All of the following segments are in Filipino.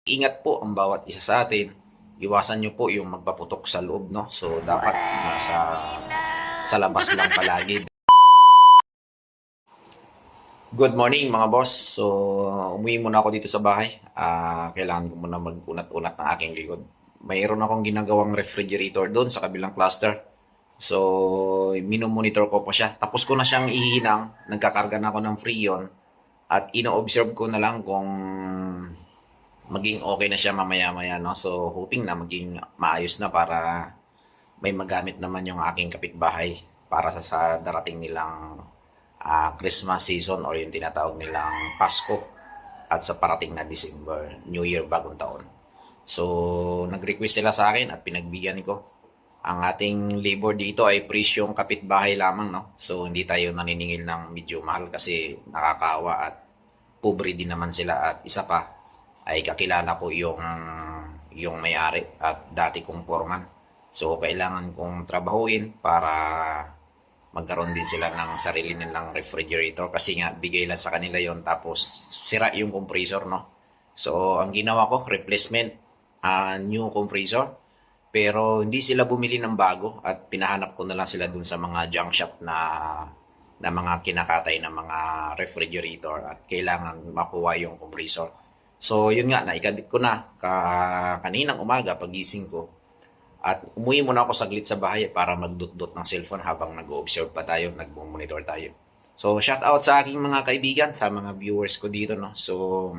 Ingat po ang bawat isa sa atin. Iwasan nyo po yung magpaputok sa loob, no? So, dapat sa labas lang palagi. Good morning, mga boss. So, umuwi muna ako dito sa bahay. Kailangan ko muna mag-unat-unat ng aking likod. Mayroon akong ginagawang refrigerator doon sa kabilang cluster. So, minomonitor ko po siya. Tapos ko na siyang ihinang. Nagkakarga na ako ng Freon. At ino-observe ko na lang kung maging okay na siya mamaya-maya, no? So, hoping na maging maayos na para may magamit naman yung aking kapitbahay para sa darating nilang Christmas season or yung tinatawag nilang Pasko at sa parating na December, New Year, bagong taon. So, nag-request sila sa akin at pinagbigyan ko. Ang ating labor dito ay presyong kapitbahay lamang, no? So, hindi tayo naniningil ng medyo mahal kasi nakakawa at pobre din naman sila at isa pa ay kakilala ko yung may-ari at dati kong foreman. So, kailangan kong trabahuin para magkaroon din sila ng sarili nilang refrigerator kasi nga bigay lang sa kanila yon tapos sira yung compressor, no? So, ang ginawa ko, replacement, new compressor. Pero hindi sila bumili ng bago at pinahanap ko na lang sila dun sa mga junk shop na mga kinakatay na mga refrigerator at kailangan makuha yung compressor. So, yun nga, naikabit ko na kaninang umaga pagising ko. At umuwi muna ako saglit sa bahay para magdut-dot ng cellphone habang nag-observe pa tayo, nag-monitor tayo. So, shout out sa aking mga kaibigan, sa mga viewers ko dito, no? So,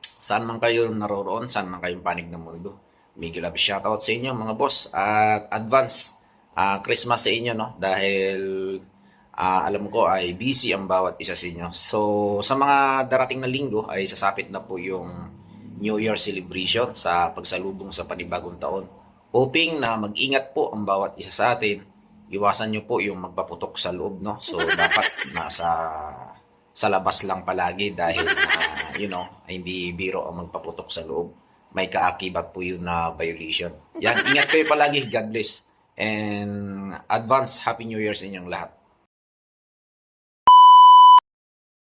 saan man kayo naroroon, saan man kayong panig ng mundo. Miguel love shout out sa inyo mga boss at advance Christmas sa inyo, no? Dahil alam ko ay busy ang bawat isa sa inyo. So, sa mga darating na linggo ay sasapit na po yung New Year celebration sa pagsalubong sa panibagong taon. Hoping na mag-ingat po ang bawat isa sa atin. Iwasan nyo po yung magpaputok sa loob, no? So, dapat sa labas lang palagi dahil, hindi biro ang magpaputok sa loob. May kaakibat po yun na violation. Yan, ingat kayo palagi. God bless. And advance Happy New Year sa inyong lahat.